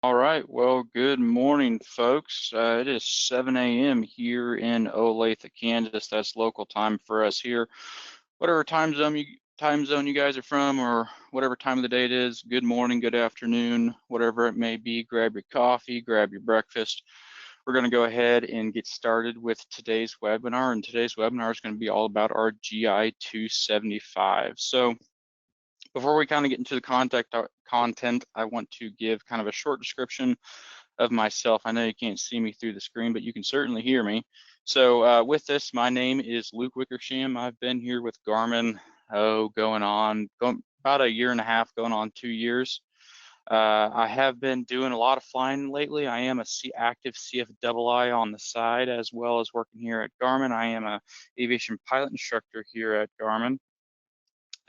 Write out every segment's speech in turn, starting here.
All right, well, good morning, folks. It is 7 a.m. here in Olathe, Kansas. That's local time for us here. Whatever time zone you guys are from, or whatever time of the day it is, good morning, good afternoon, whatever it may be, grab your coffee, grab your breakfast. We're going to go ahead and get started with today's webinar, and today's webinar is going to be all about our GI 275. So before we kind of get into the content, I want to give kind of a short description of myself. I know you can't see me through the screen, but you can certainly hear me. So with this, my name is Luke Wickersham. I've been here with Garmin, going about a year and a half, going on 2 years. I have been doing a lot of flying lately. I am a active CFII on the side, as well as working here at Garmin. I am a aviation pilot instructor here at Garmin.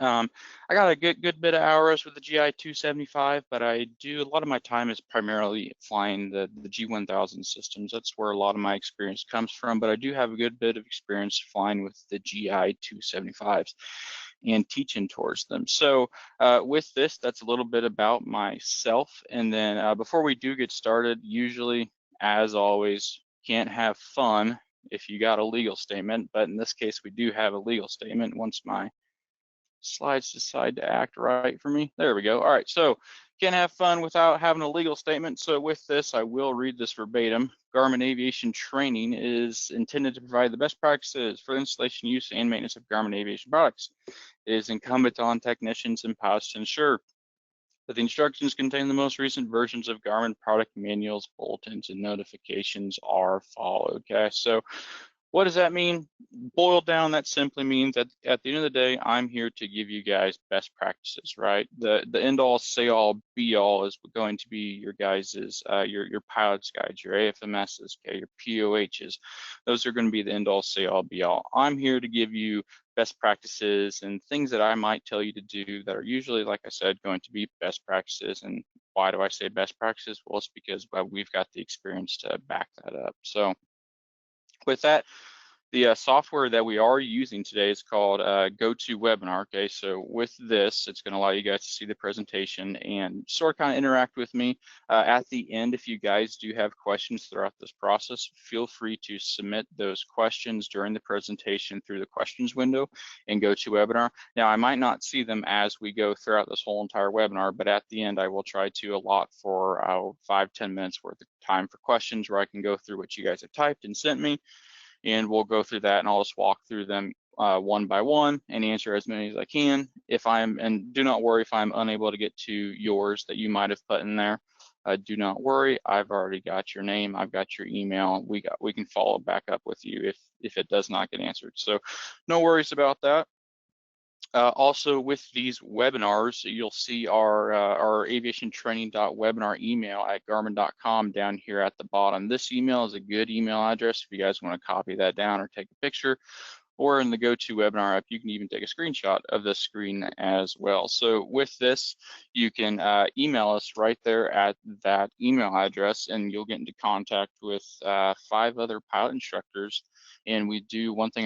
I got a good bit of hours with the GI 275, but a lot of my time is primarily flying the G1000 systems. That's where a lot of my experience comes from, but I do have a good bit of experience flying with the GI 275s and teaching towards them. So with this, that's a little bit about myself. And then before we do get started, usually, as always, can't have fun if you got a legal statement, but in this case, we do have a legal statement once my slides decide to act right for me. There we go. All right, so can't have fun without having a legal statement. So with this, I will read this verbatim. Garmin Aviation Training is intended to provide the best practices for the installation, use, and maintenance of Garmin aviation products. It is incumbent on technicians and pilots to ensure that the instructions contain the most recent versions of Garmin product manuals, bulletins, and notifications are followed. Okay, so what does that mean? Boiled down, that simply means that at the end of the day, I'm here to give you guys best practices, right? The end all, say all, be all is going to be your guys's, your pilot's guides, your AFMSs, okay, your POHs. Those are going to be the end all, say all, be all. I'm here to give you best practices and things that I might tell you to do that are usually, like I said, going to be best practices. And why do I say best practices? Well, it's because we've got the experience to back that up. So with that, the software that we are using today is called GoToWebinar. Okay, so with this, it's going to allow you guys to see the presentation and sort of kind of interact with me. At the end, if you guys do have questions throughout this process, feel free to submit those questions during the presentation through the questions window in GoToWebinar. Now, I might not see them as we go throughout this whole entire webinar, but at the end, I will try to allot for 5-10 minutes worth of time for questions where I can go through what you guys have typed and sent me, and we'll go through that, and I'll just walk through them one by one and answer as many as I can. And do not worry if I'm unable to get to yours that you might have put in there. Do not worry, I've already got your name, I've got your email. We can follow back up with you if it does not get answered. So no worries about that. Also, with these webinars, you'll see our aviationtraining.webinar email at garmin.com down here at the bottom. This email is a good email address if you guys want to copy that down or take a picture, or in the GoToWebinar app, you can even take a screenshot of the screen as well. So with this, you can email us right there at that email address, and you'll get into contact with 5 other pilot instructors. And one thing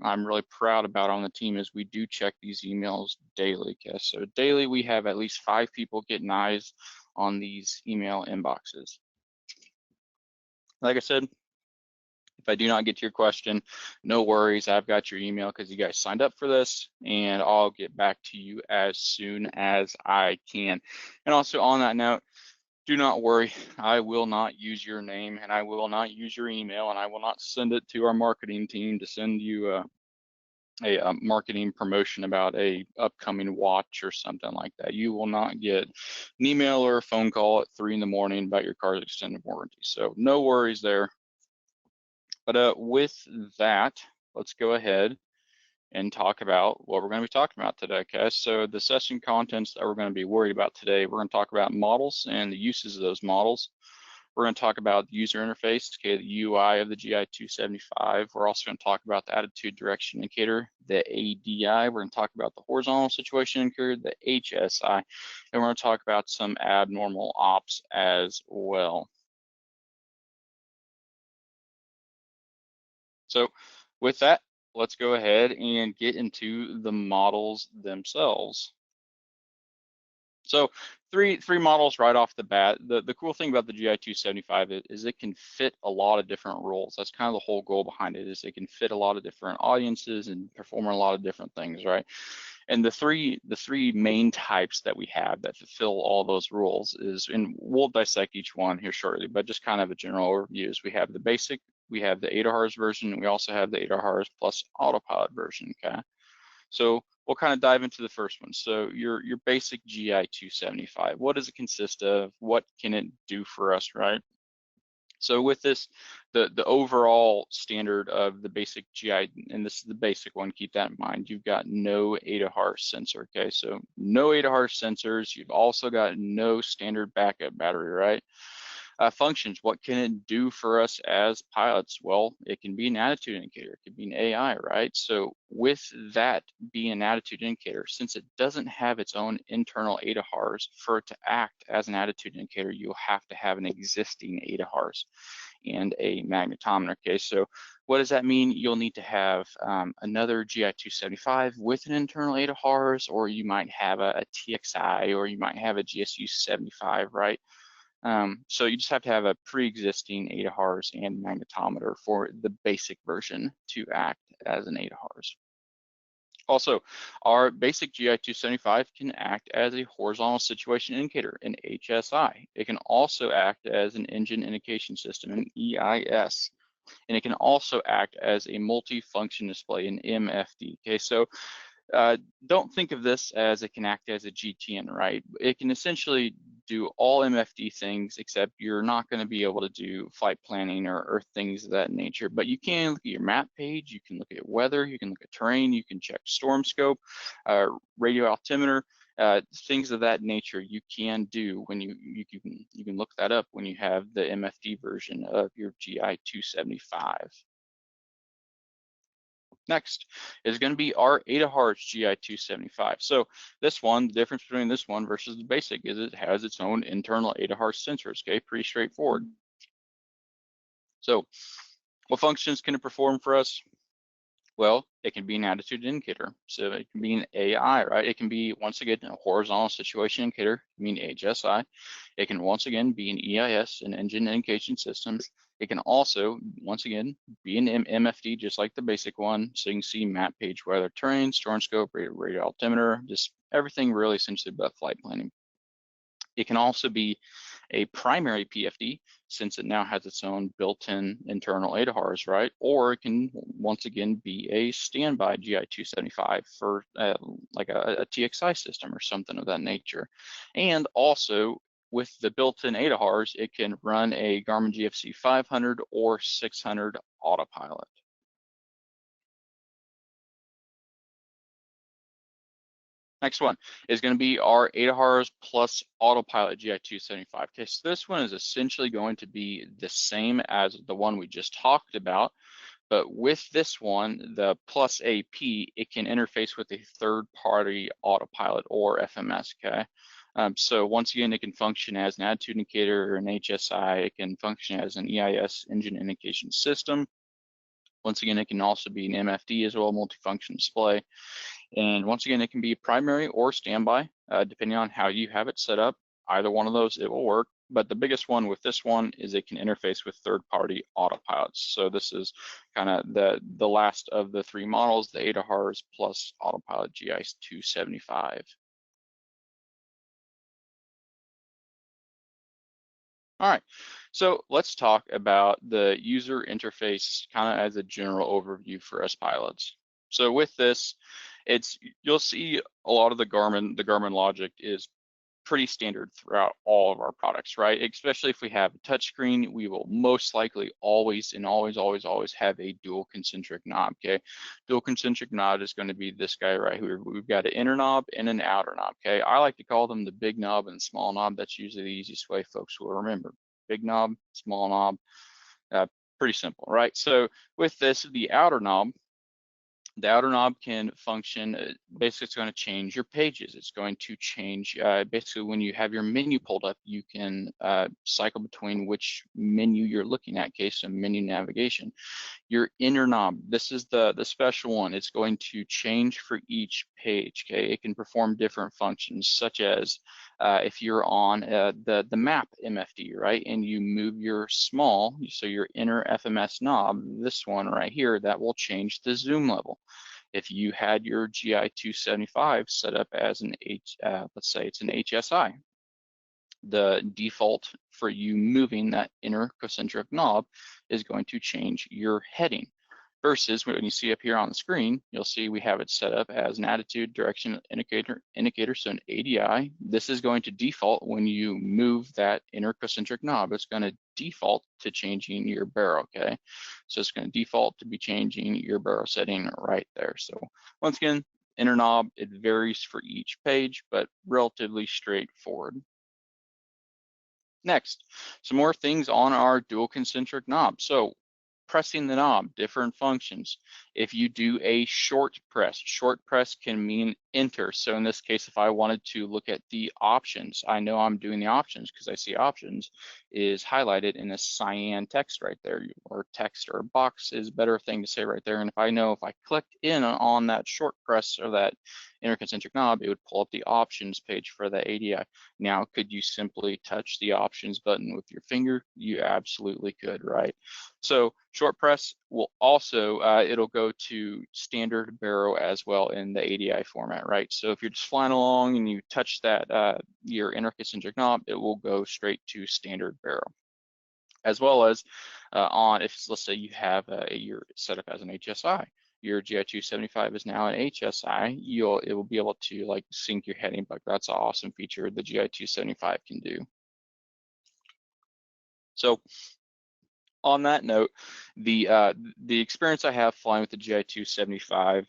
I'm really proud about on the team is we do check these emails daily. Okay, so daily we have at least 5 people getting eyes on these email inboxes. Like I said, if I do not get to your question, no worries. I've got your email because you guys signed up for this, and I'll get back to you as soon as I can. And also on that note, do not worry. I will not use your name, and I will not use your email, and I will not send it to our marketing team to send you a marketing promotion about a upcoming watch or something like that. You will not get an email or a phone call at 3 in the morning about your car's extended warranty. So no worries there. But with that, let's go ahead and talk about what we're going to be talking about today. Okay, so the session contents that we're going to be worried about today, we're going to talk about models and the uses of those models. We're going to talk about the user interface, okay, the UI of the GI 275. We're also going to talk about the attitude direction indicator, the ADI. We're going to talk about the horizontal situation indicator, the HSI, and we're going to talk about some abnormal ops as well. So with that, let's go ahead and get into the models themselves. So three models right off the bat. The cool thing about the GI 275 is it can fit a lot of different roles. That's kind of the whole goal behind it, is it can fit a lot of different audiences and perform a lot of different things, right? And the three main types that we have that fulfill all those rules is, and we'll dissect each one here shortly, but just kind of a general overview is we have the basic, we have the 8 version, and we also have the 8 plus autopilot version, okay? So we'll kind of dive into the first one. So your basic GI 275, what does it consist of? What can it do for us, right? So with this, the overall standard of the basic GI, and this is the basic one, keep that in mind, you've got no 8 sensor, okay? So no 8 sensors, you've also got no standard backup battery, right? Functions, what can it do for us as pilots? Well, it can be an attitude indicator, it could be an AI, right? So with that being an attitude indicator, since it doesn't have its own internal ADAHRS, for it to act as an attitude indicator, you'll have to have an existing ADAHRS and a magnetometer, okay? So what does that mean? You'll need to have another GI 275 with an internal ADAHRS, or you might have a TXI, or you might have a GSU 75, right? So you just have to have a pre-existing ADAHRS and magnetometer for the basic version to act as an ADAHRS. Also, our basic GI 275 can act as a horizontal situation indicator, an HSI. It can also act as an engine indication system, an EIS. And it can also act as a multi-function display, an MFD. Okay, so don't think of this as it can act as a GTN, right? It can essentially do all MFD things, except you're not going to be able to do flight planning or things of that nature. But you can look at your map page, you can look at weather, you can look at terrain, you can check storm scope, radio altimeter, things of that nature you can do when you can look that up when you have the MFD version of your GI 275. Next is going to be our ADAHRS GI 275. So this one, the difference between this one versus the basic is it has its own internal ADAHRS sensors, okay? Pretty straightforward. So what functions can it perform for us? Well, it can be an attitude indicator. So it can be an AI, right? It can be, once again, a horizontal situation indicator, I mean HSI. It can, once again, be an EIS, an engine indication systems. It can also, once again, be an MFD, just like the basic one. So you can see map page, weather, terrain, storm scope, radio altimeter, just everything really essentially about flight planning. It can also be a primary PFD, since it now has its own built-in internal ADAHRS, right? Or it can, once again, be a standby GI 275 for like a TXI system or something of that nature. And also, with the built-in ADAHRS, it can run a Garmin GFC 500 or 600 autopilot. Next one is going to be our ADAHRS plus autopilot GI 275. Okay, so this one is essentially going to be the same as the one we just talked about, but with this one, the plus AP, it can interface with a third-party autopilot or FMS, okay? So once again, it can function as an attitude indicator or an HSI. It can function as an EIS, engine indication system. Once again, it can also be an MFD as well, multifunction display. And once again, it can be primary or standby, depending on how you have it set up. Either one of those, it will work. But the biggest one with this one is it can interface with third-party autopilots. So this is kind of the last of the three models, the ADAHRS plus autopilot GI 275. All right, so let's talk about the user interface kind of as a general overview for us pilots. So with this, you'll see a lot of the Garmin logic is pretty standard throughout all of our products, right? Especially if we have a touchscreen, we will most likely always have a dual concentric knob, okay? Dual concentric knob is going to be this guy right here. We've got an inner knob and an outer knob, okay? I like to call them the big knob and small knob. That's usually the easiest way folks will remember. Big knob, small knob, pretty simple, right? So with this, the outer knob can function, basically it's going to change your pages. It's going to change, basically when you have your menu pulled up, you can cycle between which menu you're looking at, okay, so menu navigation. Your inner knob, this is the special one. It's going to change for each page, okay? It can perform different functions such as if you're on the map MFD, right, and you move your small, so your inner FMS knob, this one right here, that will change the zoom level. If you had your GI 275 set up as an let's say it's an HSI, the default for you moving that inner concentric knob is going to change your heading. Versus when you see up here on the screen, you'll see we have it set up as an attitude direction indicator, so an ADI. This is going to default when you move that inner concentric knob. It's going to default to changing your baro, okay? So it's going to default to be changing your baro setting right there. So once again, inner knob, it varies for each page, but relatively straightforward. Next, some more things on our dual concentric knob. So pressing the knob, different functions. If you do a short press can mean enter. So in this case, if I wanted to look at the options, I know I'm doing the options because I see options is highlighted in a cyan text right there, or text or box is a better thing to say right there. And if I know if I clicked in on that short press or that inner concentric knob, it would pull up the options page for the ADI. Now, could you simply touch the options button with your finger? You absolutely could, right? So short press will also, it'll go to standard baro as well in the ADI format, right? So if you're just flying along and you touch that, your inner concentric knob, it will go straight to standard baro. As well as if let's say you have you're set up as an HSI, your GI 275 is now an HSI, it will be able to like sync your heading, but that's an awesome feature the GI 275 can do. So on that note, the experience I have flying with the GI 275,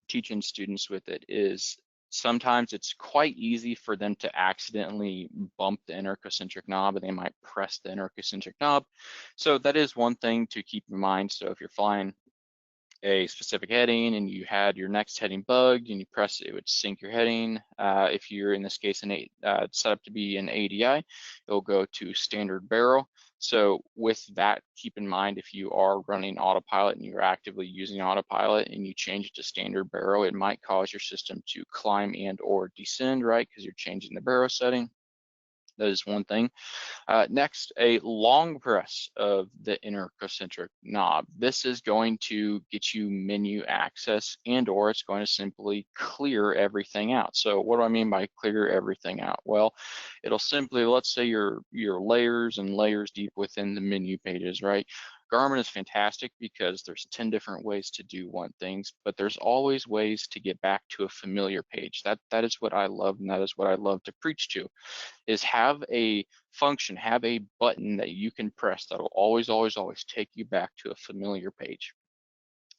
teaching students with it, is sometimes it's quite easy for them to accidentally bump the inner concentric knob, and they might press the inner concentric knob. So that is one thing to keep in mind. So if you're flying a specific heading and you had your next heading bugged and you press it, it would sync your heading. If you're in this case set up to be an ADI, it'll go to standard baro. So with that, keep in mind if you are running autopilot and you're actively using autopilot and you change it to standard baro, it might cause your system to climb and or descend, right? Because you're changing the baro setting. That is one thing. Next, a long press of the inner concentric knob. This is going to get you menu access, and or it's going to simply clear everything out. So what do I mean by clear everything out? Well, it'll simply, let's say you're layers and layers deep within the menu pages, right? Garmin is fantastic because there's 10 different ways to do one things, but there's always ways to get back to a familiar page. That is what I love, and that is what I love to preach to, is have a function, have a button that you can press that'll always take you back to a familiar page.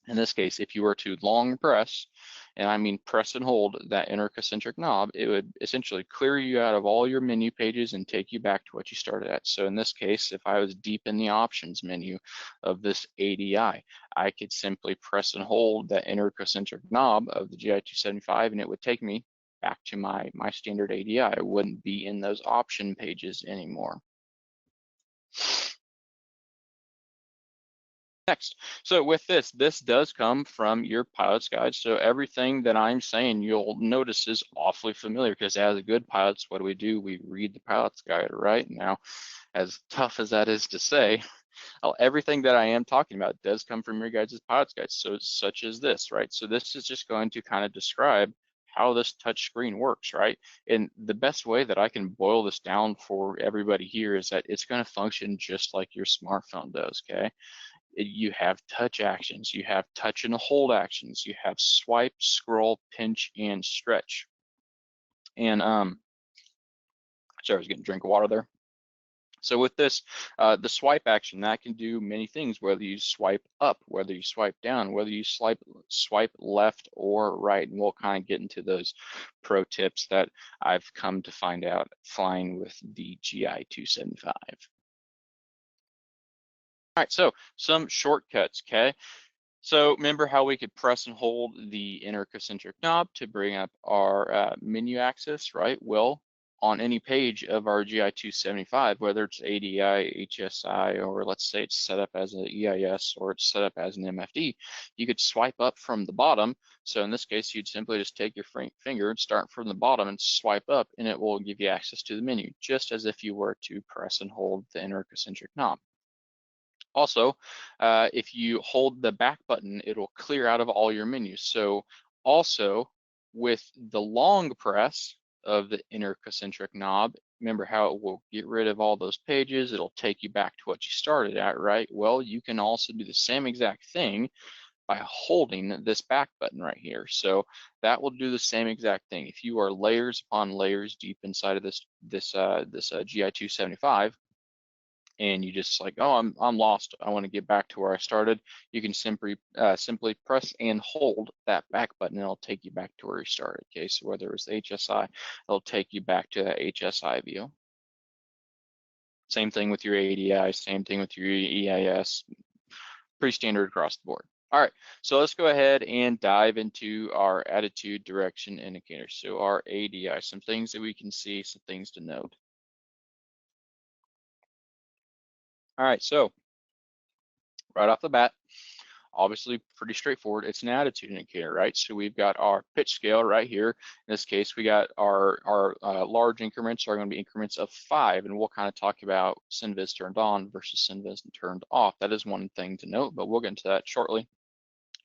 In this case, if you were to long press, and I mean press and hold that inner concentric knob, it would essentially clear you out of all your menu pages and take you back to what you started at. So in this case, if I was deep in the options menu of this ADI, I could simply press and hold that inner concentric knob of the GI 275, and it would take me back to my standard ADI. I wouldn't be in those option pages anymore. Next, so with this does come from your pilot's guide. So everything that I'm saying, you'll notice is awfully familiar, because as good pilots, what do? We read the pilot's guide, right? Now, as tough as that is to say, everything that I am talking about does come from your guys' pilot's guide. So such as this, right? So this is just going to kind of describe how this touch screen works, right? And the best way that I can boil this down for everybody here is that it's going to function just like your smartphone does, okay? You have touch actions, you have touch and hold actions, you have swipe, scroll, pinch, and stretch. And sorry, I was getting a drink of water there. So with this, the swipe action, that can do many things, whether you swipe up, whether you swipe down, whether you swipe left or right. And we'll kind of get into those pro tips that I've come to find out flying with the GI 275. All right, so some shortcuts, okay? So remember how we could press and hold the inner concentric knob to bring up our menu access, right? Well, on any page of our GI 275, whether it's ADI, HSI, or let's say it's set up as an EIS or it's set up as an MFD, you could swipe up from the bottom. So in this case, you'd simply just take your finger and start from the bottom and swipe up, and it will give you access to the menu, just as if you were to press and hold the inner concentric knob. Also, if you hold the back button, it'll clear out of all your menus. So also with the long press of the inner concentric knob, remember how it will get rid of all those pages, it'll take you back to what you started at, right? Well, you can also do the same exact thing by holding this back button right here. So that will do the same exact thing. If you are layers upon layers deep inside of this GI 275, and you just like, oh, I'm lost, I want to get back to where I started, you can simply press and hold that back button, and it'll take you back to where you started. Okay, so whether it's HSI, it'll take you back to that HSI view. Same thing with your ADI, same thing with your EIS, pretty standard across the board. All right, so let's go ahead and dive into our attitude direction indicator. So our ADI, some things that we can see, some things to note. All right, so right off the bat, obviously pretty straightforward. It's an attitude indicator, right? So we've got our pitch scale right here. In this case, we got our large increments are going to be increments of 5, and we'll kind of talk about SynVis turned on versus SynVis turned off. That is one thing to note, but we'll get into that shortly.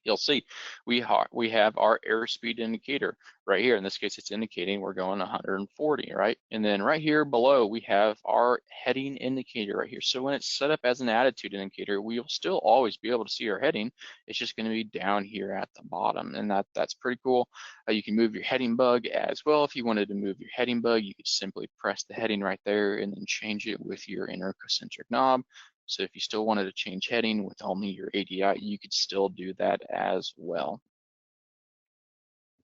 You'll see we have our airspeed indicator right here. In this case, it's indicating we're going 140, right? And then right here below, we have our heading indicator right here. So when it's set up as an attitude indicator, we'll still always be able to see our heading. It's just going to be down here at the bottom, and that's pretty cool. You can move your heading bug as well. If you wanted to move your heading bug, you could simply press the heading right there and then change it with your inner concentric knob. So if you still wanted to change heading with only your ADI, you could still do that as well.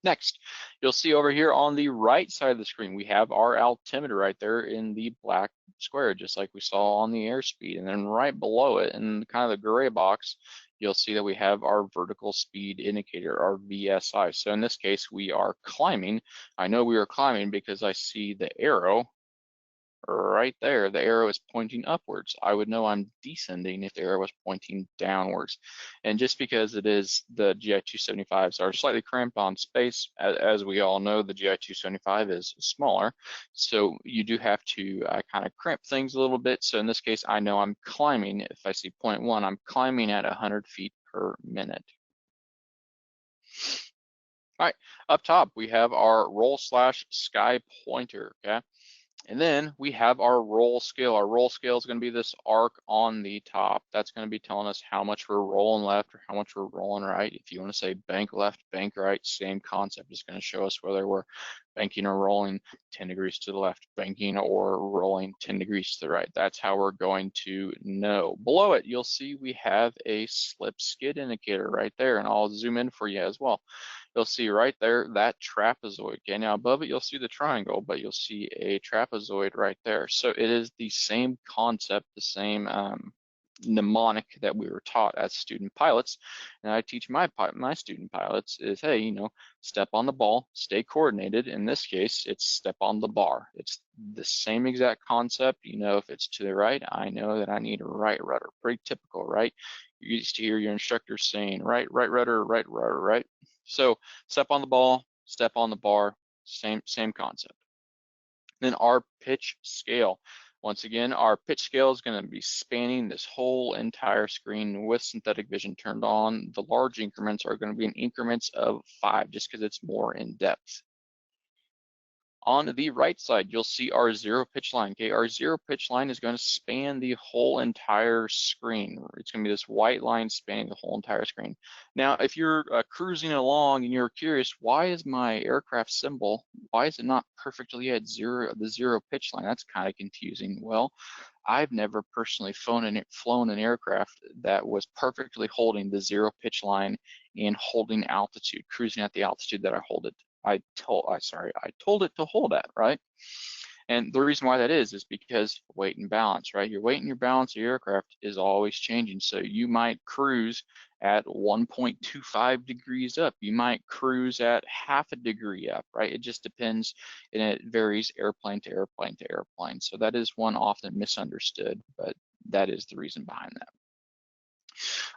Next, you'll see over here on the right side of the screen, we have our altimeter right there in the black square, just like we saw on the airspeed. And then right below it, in kind of the gray box, you'll see that we have our vertical speed indicator, our VSI. So in this case, we are climbing. I know we are climbing because I see the arrow right there. The arrow is pointing upwards. I would know I'm descending if the arrow was pointing downwards. And just because it is the GI 275s are slightly cramped on space, as we all know, the GI 275 is smaller. So you do have to kind of cramp things a little bit. So in this case, I know I'm climbing. If I see 0.1, I'm climbing at 100 feet per minute. All right, up top, we have our roll/sky pointer, okay? And then we have our roll scale. Our roll scale is going to be this arc on the top. That's going to be telling us how much we're rolling left or how much we're rolling right. If you want to say bank left, bank right, same concept. It's going to show us whether we're banking or rolling 10 degrees to the left, banking or rolling 10 degrees to the right. That's how we're going to know. Below it, you'll see we have a slip skid indicator right there, and I'll zoom in for you as well. You'll see right there that trapezoid. Okay, now above it you'll see the triangle, but you'll see a trapezoid right there. So it is the same concept, the same mnemonic that we were taught as student pilots, and I teach my student pilots is, hey, you know, step on the ball, stay coordinated. In this case, it's step on the bar. It's the same exact concept. You know, if it's to the right, I know that I need a right rudder. Pretty typical, right? You used to hear your instructor saying right rudder, right rudder, right? So step on the ball, step on the bar, same concept. Then our pitch scale. Once again, our pitch scale is going to be spanning this whole entire screen with synthetic vision turned on. The large increments are going to be in increments of 5, just because it's more in depth. On the right side, you'll see our zero pitch line. Okay, our zero pitch line is going to span the whole entire screen. It's going to be this white line spanning the whole entire screen. Now, if you're cruising along and you're curious, why is my aircraft symbol, why is it not perfectly at the zero pitch line? That's kind of confusing. Well, I've never personally flown an aircraft that was perfectly holding the zero pitch line and holding altitude, cruising at the altitude that I hold it. I told it to hold at, right? And the reason why that is because weight and balance, right? Your weight and your balance of your aircraft is always changing. So you might cruise at 1.25 degrees up. You might cruise at half a degree up, right? It just depends, and it varies airplane to airplane to airplane. So that is one often misunderstood, but that is the reason behind that.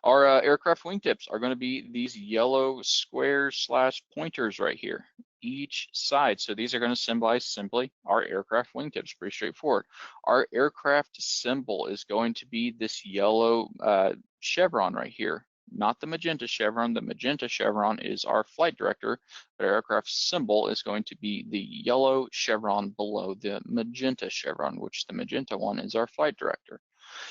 Our aircraft wingtips are going to be these yellow squares slash pointers right here, each side. So these are going to symbolize simply our aircraft wingtips, pretty straightforward. Our aircraft symbol is going to be this yellow chevron right here, not the magenta chevron. The magenta chevron is our flight director, but our aircraft symbol is going to be the yellow chevron below the magenta chevron, which the magenta one is our flight director.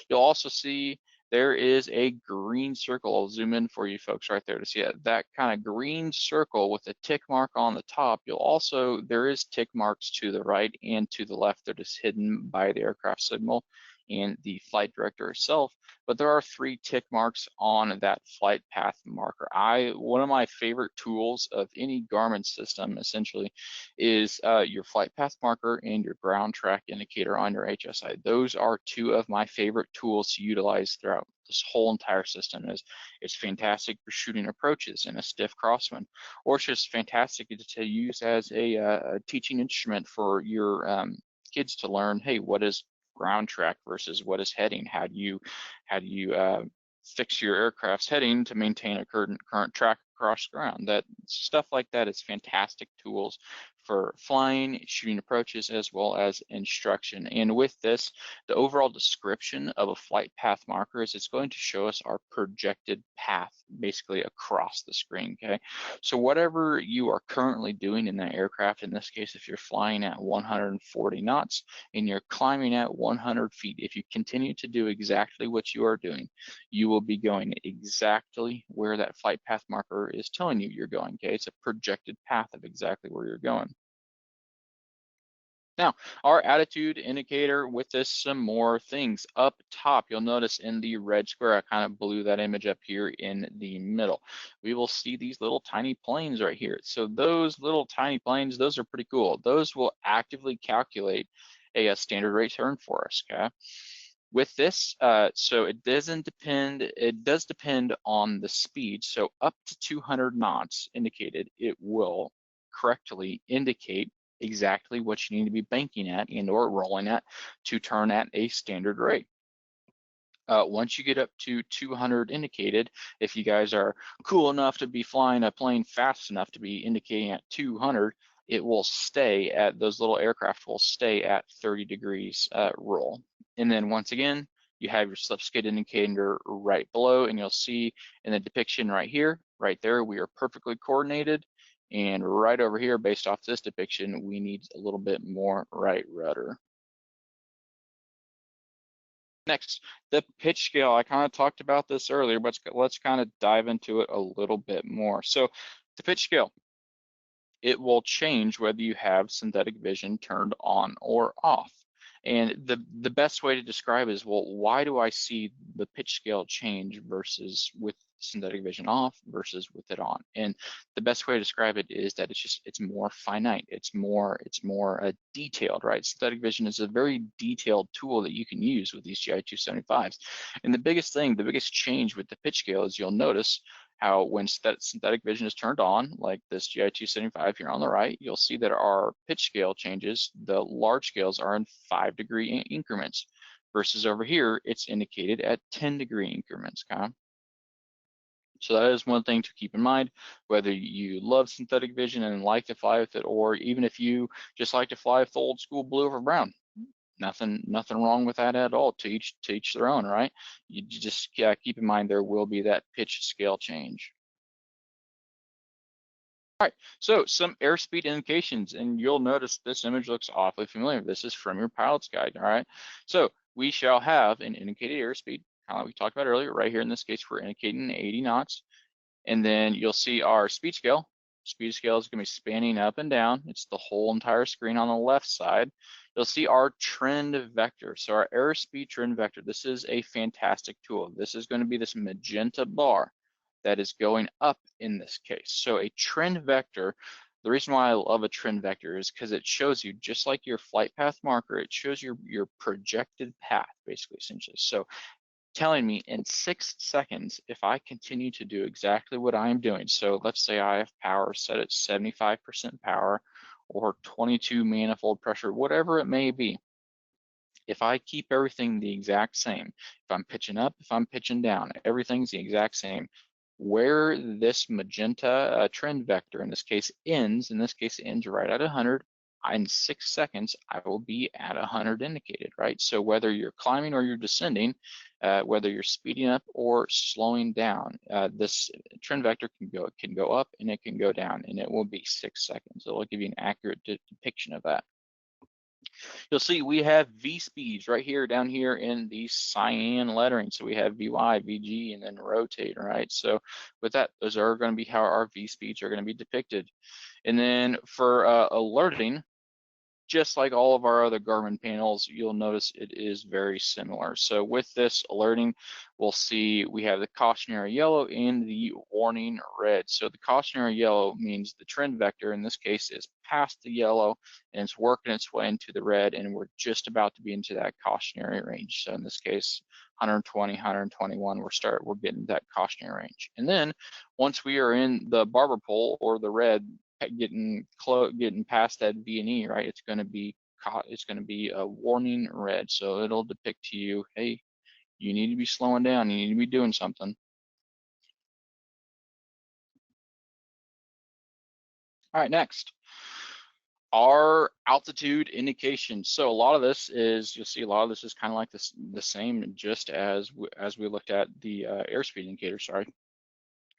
You'll also see there is a green circle. I'll zoom in for you folks right there to see it. That kind of green circle with a tick mark on the top. There is tick marks to the right and to the left that is hidden by the aircraft signal and the flight director herself. But there are 3 tick marks on that flight path marker. One of my favorite tools of any Garmin system essentially is your flight path marker and your ground track indicator on your HSI. Those are 2 of my favorite tools to utilize throughout this whole entire system. It's fantastic for shooting approaches in a stiff crosswind, or it's just fantastic to use as a teaching instrument for your kids to learn, hey, what is ground track versus what is heading? How do you fix your aircraft's heading to maintain a current track across ground? That stuff like that is fantastic tools for flying, shooting approaches, as well as instruction. And with this, the overall description of a flight path marker is it's going to show us our projected path basically across the screen, okay? So whatever you are currently doing in that aircraft, in this case, if you're flying at 140 knots and you're climbing at 100 feet, if you continue to do exactly what you are doing, you will be going exactly where that flight path marker is telling you you're going, okay? It's a projected path of exactly where you're going. Now, our attitude indicator with this, some more things. Up top, you'll notice in the red square, I kind of blew that image up here in the middle. We will see these little tiny planes right here. So those little tiny planes, those are pretty cool. Those will actively calculate a standard rate turn for us, okay? With this, so it does depend on the speed. So up to 200 knots indicated, it will correctly indicate exactly what you need to be banking at and or rolling at to turn at a standard rate. Once you get up to 200 indicated, if you guys are cool enough to be flying a plane fast enough to be indicating at 200, it will stay at, those little aircraft will stay at 30 degrees roll. And then once again, you have your slip skid indicator right below, and you'll see in the depiction right here, right there, we are perfectly coordinated. And right over here, based off this depiction, we need a little bit more right rudder. Next, the pitch scale. I kind of talked about this earlier, but let's kind of dive into it a little bit more. So the pitch scale, it will change whether you have synthetic vision turned on or off. And the best way to describe it is, well, why do I see the pitch scale change versus with synthetic vision off versus with it on? And the best way to describe it is that it's more finite, it's more detailed, right? Synthetic vision is a very detailed tool that you can use with these GI 275s. And the biggest change with the pitch scale is you'll notice how when synthetic vision is turned on, like this GI 275 here on the right, you'll see that our pitch scale changes, the large scales are in 5-degree increments, versus over here, it's indicated at 10-degree increments, okay? So that is one thing to keep in mind, whether you love synthetic vision and like to fly with it, or even if you just like to fly with the old school blue over brown. Nothing wrong with that at all. To each their own, right? You just keep in mind there will be that pitch scale change. All right, so some airspeed indications, and you'll notice this image looks awfully familiar. This is from your pilot's guide, all right? So we shall have an indicated airspeed, kind of like we talked about earlier. Right here in this case, we're indicating 80 knots. And then you'll see our speed scale. Speed scale is going to be spanning up and down. It's the whole entire screen on the left side. You'll see our trend vector. So our airspeed trend vector, this is a fantastic tool. This is going to be this magenta bar that is going up in this case. So a trend vector The reason why I love a trend vector is because it shows you, just like your flight path marker, it shows your projected path, basically, essentially. So telling me in 6 seconds if I continue to do exactly what I am doing. So let's say I have power set at 75% power or 22 manifold pressure, whatever it may be. If I keep everything the exact same, if I'm pitching up, if I'm pitching down, everything's the exact same. Where this magenta trend vector, in this case, ends, in this case, it ends right at 100. In 6 seconds, I will be at 100 indicated, right? So whether you're climbing or you're descending, whether you're speeding up or slowing down, this trend vector can go up and it can go down, and it will be 6 seconds. It will give you an accurate depiction of that. You'll see we have V speeds right here, down here in the cyan lettering. So we have VY, VG, and then rotate, right? So with that, those are going to be how our V speeds are going to be depicted. And then for alerting, just like all of our other Garmin panels, you'll notice it is very similar. So with this alerting, we'll see we have the cautionary yellow and the warning red. So the cautionary yellow means the trend vector in this case is past the yellow and it's working its way into the red, and we're just about to be into that cautionary range. So in this case, 120, 121, we're getting that cautionary range. And then once we are in the barber pole or the red, getting past that V and E, right? It's going to be a warning red. So it'll depict to you, hey, you need to be slowing down. You need to be doing something. All right, next, our altitude indication. So a lot of this is, you'll see a lot of this is kind of like this, the same, just as we looked at the airspeed indicator, sorry.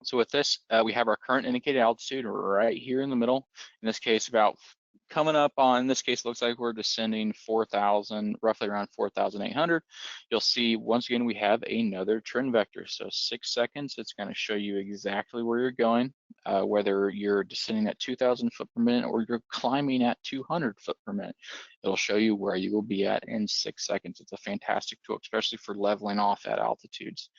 So with this, we have our current indicated altitude right here in the middle. In this case, about coming up on, in this case, looks like we're descending 4,000, roughly around 4,800. You'll see, once again, we have another trend vector. So 6 seconds, it's going to show you exactly where you're going, whether you're descending at 2,000 foot per minute or you're climbing at 200 foot per minute. It'll show you where you will be at in 6 seconds. It's a fantastic tool, especially for leveling off at altitudes.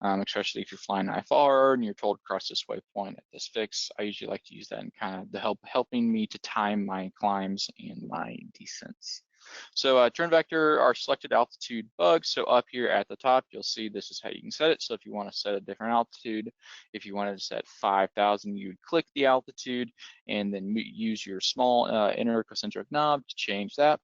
Especially if you're flying IFR and you're told to cross this waypoint at this fix. I usually like to use that in kind of helping me to time my climbs and my descents. So trend vector, our selected altitude bug. So up here at the top, you'll see this is how you can set it. So if you want to set a different altitude, if you wanted to set 5,000, you'd click the altitude and then use your small inner concentric knob to change that.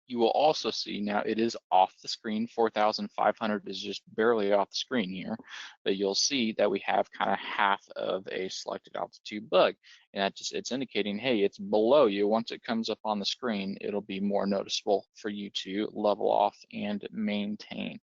You will also see now it is off the screen. 4,500 is just barely off the screen here, but you'll see that we have kind of half of a selected altitude bug, and that just, it's indicating, hey, it's below you. Once it comes up on the screen, it'll be more noticeable for you to level off and maintain.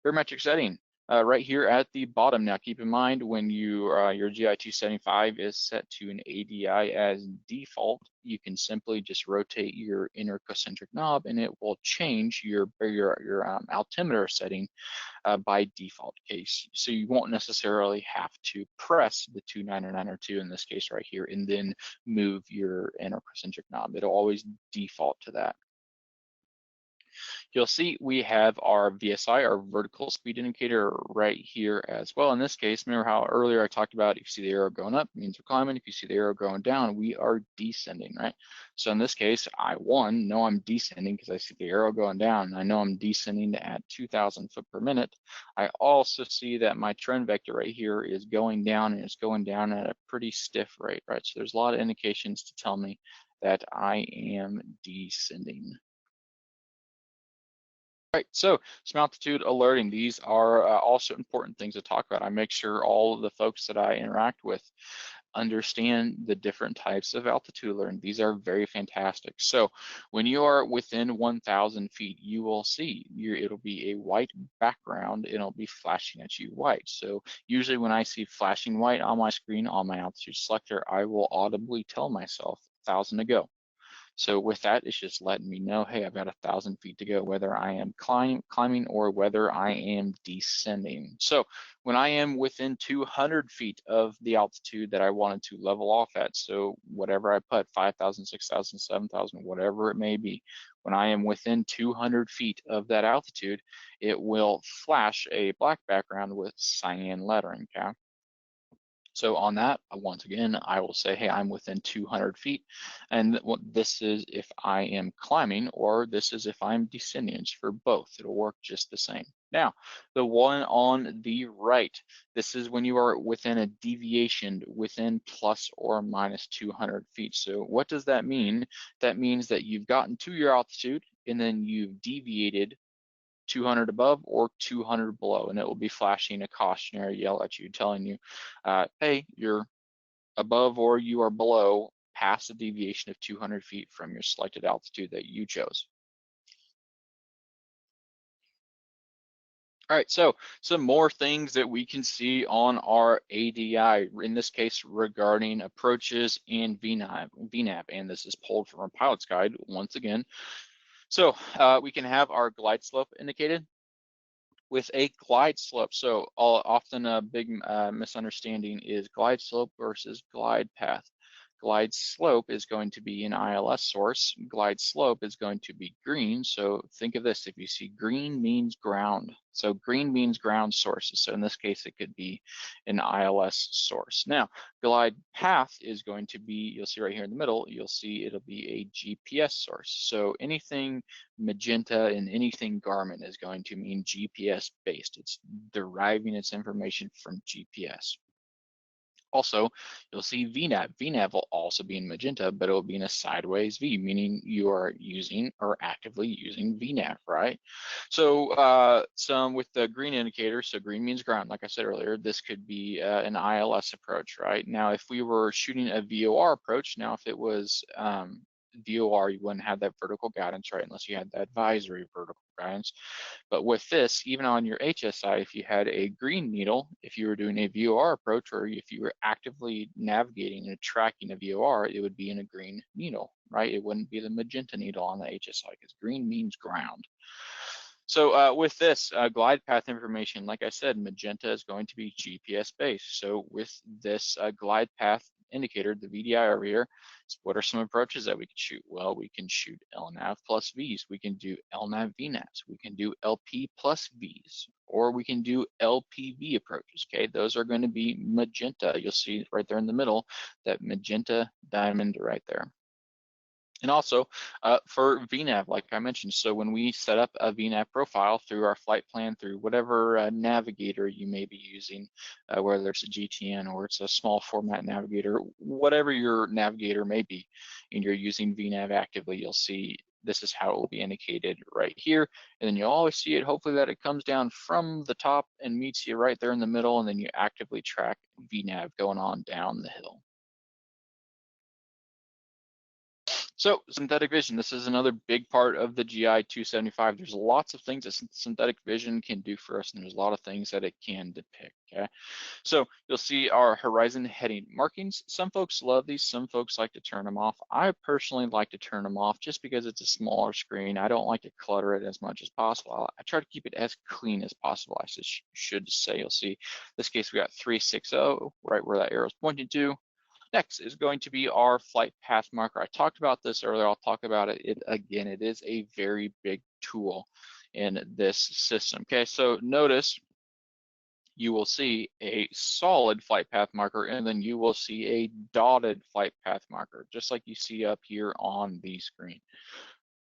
Barometric setting. Right here at the bottom. Now keep in mind, when your GI 275 is set to an ADI as default, you can simply just rotate your inner concentric knob and it will change your altimeter setting by default case. So you won't necessarily have to press the 299 in this case right here and then move your inner concentric knob. It'll always default to that. You'll see we have our VSI, our vertical speed indicator, right here as well. In this case, remember how earlier I talked about if you see the arrow going up, it means we're climbing. If you see the arrow going down, we are descending, right? So in this case, I know I'm descending because I see the arrow going down. And I know I'm descending at 2,000 foot per minute. I also see that my trend vector right here is going down, and it's going down at a pretty stiff rate, right? So there's a lot of indications to tell me that I am descending. Right, so some altitude alerting. These are also important things to talk about. I make sure all of the folks that I interact with understand the different types of altitude alerting. These are very fantastic. So when you are within 1,000 feet, you will see it'll be a white background and it'll be flashing at you white. So usually when I see flashing white on my screen on my altitude selector, I will audibly tell myself 1,000 to go. So with that, it's just letting me know, hey, I've got 1,000 feet to go, whether I am climbing or whether I am descending. So when I am within 200 feet of the altitude that I wanted to level off at, so whatever I put, 5,000, 6,000, 7,000, whatever it may be, when I am within 200 feet of that altitude, it will flash a black background with cyan lettering, okay? So on that, once again, I will say, hey, I'm within 200 feet. And what this is if I am climbing, or this is if I'm descending. It's for both. It'll work just the same. Now, the one on the right, this is when you are within a deviation within plus or minus 200 feet. So what does that mean? That means that you've gotten to your altitude and then you've deviated 200 above or 200 below, and it will be flashing a cautionary yell at you telling you, hey, you're above or you are below past a deviation of 200 feet from your selected altitude that you chose. All right, so some more things that we can see on our ADI, in this case regarding approaches and VNAV, and this is pulled from our pilot's guide once again. So we can have our glide slope indicated with a glide slope. So often a big misunderstanding is glide slope versus glide path. Glide slope is going to be an ILS source. Glide slope is going to be green. So think of this, if you see green means ground. So green means ground sources. So in this case, it could be an ILS source. Now, glide path is going to be, you'll see right here in the middle, you'll see it'll be a GPS source. So anything magenta and anything Garmin is going to mean GPS based. It's deriving its information from GPS. Also, you'll see VNAV. VNAV will also be in magenta, but it will be in a sideways V, meaning you are using or actively using VNAV, right? So some with the green indicator, so green means ground, like I said earlier, this could be an ILS approach, right? Now, if we were shooting a VOR approach, now if it was VOR, you wouldn't have that vertical guidance, right? Unless you had that advisory vertical guidance. But with this, even on your HSI, if you had a green needle, if you were doing a VOR approach, or if you were actively navigating and tracking a VOR, it would be in a green needle, right? It wouldn't be the magenta needle on the HSI because green means ground. So with this glide path information, like I said, magenta is going to be GPS based. So with this glide path indicator, the VDI over here, what are some approaches that we can shoot? Well, we can shoot LNAV plus Vs. We can do LNAV VNAVs. We can do LP plus Vs, or we can do LPV approaches, okay? Those are going to be magenta. You'll see right there in the middle, that magenta diamond right there. And also for VNAV, like I mentioned, so when we set up a VNAV profile through our flight plan, through whatever navigator you may be using, whether it's a GTN or it's a small format navigator, whatever your navigator may be, and you're using VNAV actively, you'll see this is how it will be indicated right here. And then you'll always see it, hopefully that it comes down from the top and meets you right there in the middle, and then you actively track VNAV going on down the hill. So synthetic vision, this is another big part of the GI 275. There's lots of things that synthetic vision can do for us, and there's a lot of things that it can depict, okay? So you'll see our horizon heading markings. Some folks love these, some folks like to turn them off. I personally like to turn them off just because it's a smaller screen. I don't like to clutter it as much as possible. I try to keep it as clean as possible, I should say. You'll see, in this case, we got 360, right where that arrow is pointing to. Next is going to be our flight path marker. I talked about this earlier, I'll talk about it again. It is a very big tool in this system. Okay, so notice you will see a solid flight path marker, and then you will see a dotted flight path marker, just like you see up here on the screen.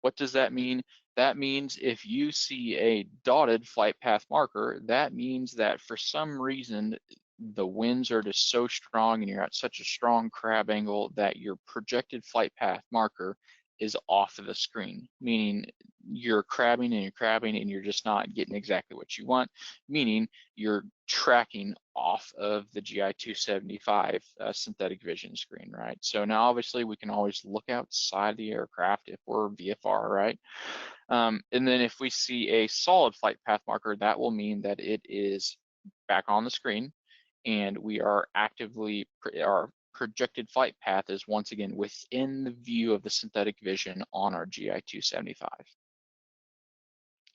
What does that mean? That means if you see a dotted flight path marker, that means that for some reason the winds are just so strong and you're at such a strong crab angle that your projected flight path marker is off of the screen, meaning you're crabbing and you're just not getting exactly what you want, meaning you're tracking off of the GI 275 synthetic vision screen, right? So now obviously we can always look outside the aircraft if we're VFR, right? And then if we see a solid flight path marker, that will mean that it is back on the screen and we are actively, our projected flight path is once again within the view of the synthetic vision on our GI 275.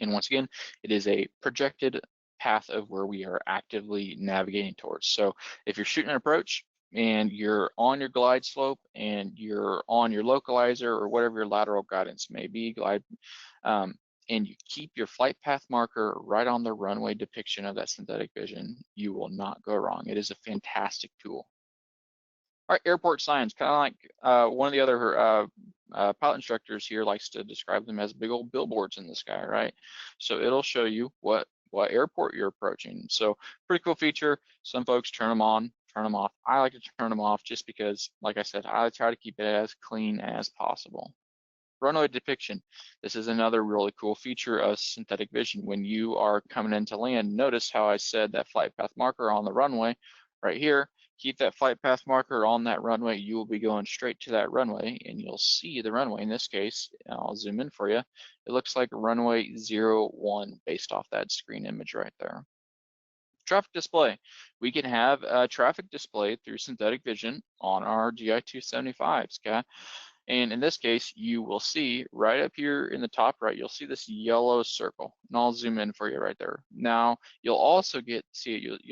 And once again, it is a projected path of where we are actively navigating towards. So if you're shooting an approach and you're on your glide slope and you're on your localizer or whatever your lateral guidance may be, and you keep your flight path marker right on the runway depiction of that synthetic vision, you will not go wrong. It is a fantastic tool. All right, airport signs, kind of like one of the other pilot instructors here likes to describe them as big old billboards in the sky, right? So it'll show you what airport you're approaching. So pretty cool feature. Some folks turn them on, turn them off. I like to turn them off just because, like I said, I try to keep it as clean as possible. Runway depiction. This is another really cool feature of synthetic vision. When you are coming into land, notice how I said that flight path marker on the runway right here. Keep that flight path marker on that runway. You will be going straight to that runway and you'll see the runway. In this case, I'll zoom in for you. It looks like runway 01 based off that screen image right there. Traffic display. We can have a traffic display through synthetic vision on our GI 275s, okay? And in this case, you will see right up here in the top right, you'll see this yellow circle. And I'll zoom in for you right there. Now, you'll also you'll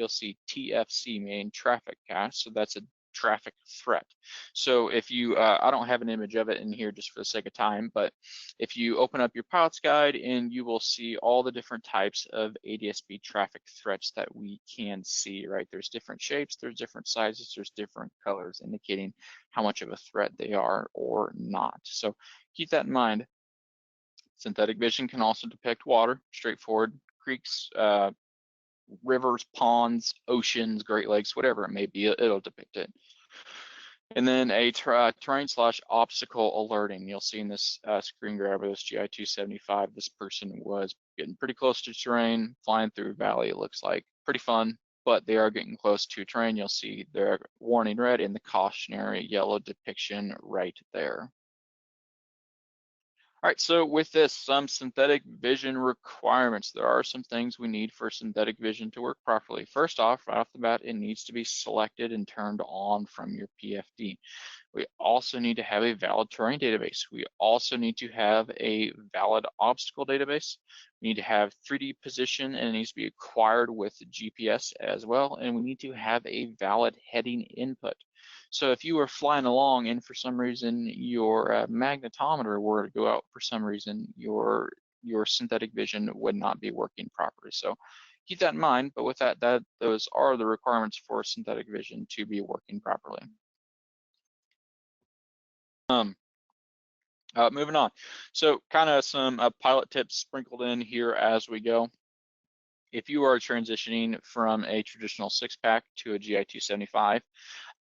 see TFC, meaning traffic cache. So that's a traffic threat. So if you, I don't have an image of it in here just for the sake of time, but if you open up your pilot's guide and you will see all the different types of ADS-B traffic threats that we can see, right? There's different shapes, there's different sizes, there's different colors indicating how much of a threat they are or not. So keep that in mind. Synthetic vision can also depict water, straightforward creeks, rivers, ponds, oceans, Great Lakes, whatever it may be, it'll depict it. And then a terrain/obstacle alerting. You'll see in this screen grab of this GI 275, this person was getting pretty close to terrain, flying through a valley, it looks like. Pretty fun, but they are getting close to terrain. You'll see their warning red and the cautionary yellow depiction right there. All right, so with this, some synthetic vision requirements. There are some things we need for synthetic vision to work properly. First off, right off the bat, it needs to be selected and turned on from your PFD. We also need to have a valid terrain database. We also need to have a valid obstacle database. We need to have 3D position, and it needs to be acquired with GPS as well. And we need to have a valid heading input. So if you were flying along and for some reason your magnetometer were to go out for some reason, your synthetic vision would not be working properly. So keep that in mind, but with that, those are the requirements for synthetic vision to be working properly. Moving on. So kind of some pilot tips sprinkled in here as we go. If you are transitioning from a traditional 6-pack to a GI 275,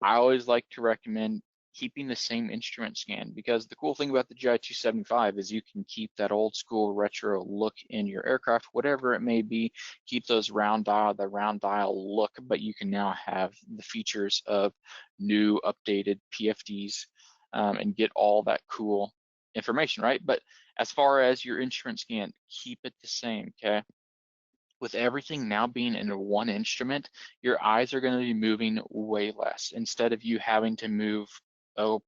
I always like to recommend keeping the same instrument scan, because the cool thing about the GI 275 is you can keep that old school retro look in your aircraft, whatever it may be, keep those the round dial look, but you can now have the features of new updated PFDs and get all that cool information, right? But as far as your instrument scan, keep it the same, okay? With everything now being in one instrument, your eyes are going to be moving way less. Instead of you having to move,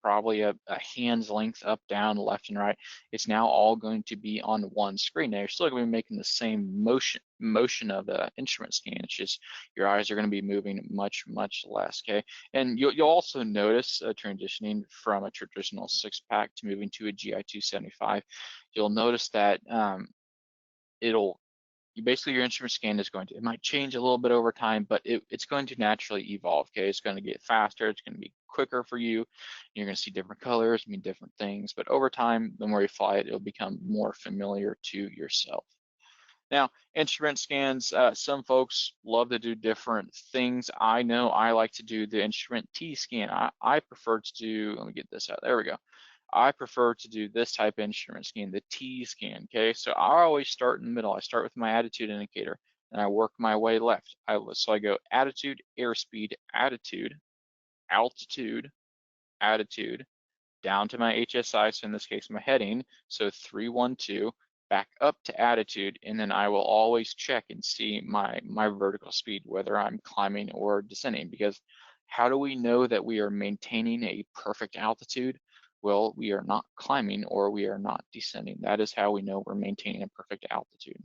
probably a hand's length up, down, left, and right, it's now all going to be on one screen. Now, you're still going to be making the same motion of the instrument scan. It's just your eyes are going to be moving much less, okay? And you'll also notice transitioning from a traditional 6-pack to moving to a GI 275, you'll notice that basically your instrument scan is it might change a little bit over time, but it's going to naturally evolve, okay? It's going to get faster, it's going to be quicker for you. You're going to see different colors, mean different things, but over time, the more you fly it, it'll become more familiar to yourself. Now, instrument scans, some folks love to do different things. I know I like to do the instrument T scan. I prefer to do, let me get this out, there we go. I prefer to do this type of instrument scan, the T scan, okay? So I always start in the middle. I start with my attitude indicator, and I work my way left. So I go attitude, airspeed, attitude, altitude, attitude, down to my HSI, so in this case, my heading, so 312, back up to attitude, and then I will always check and see my vertical speed, whether I'm climbing or descending, because how do we know that we are maintaining a perfect altitude? Well, we are not climbing or we are not descending. That is how we know we're maintaining a perfect altitude.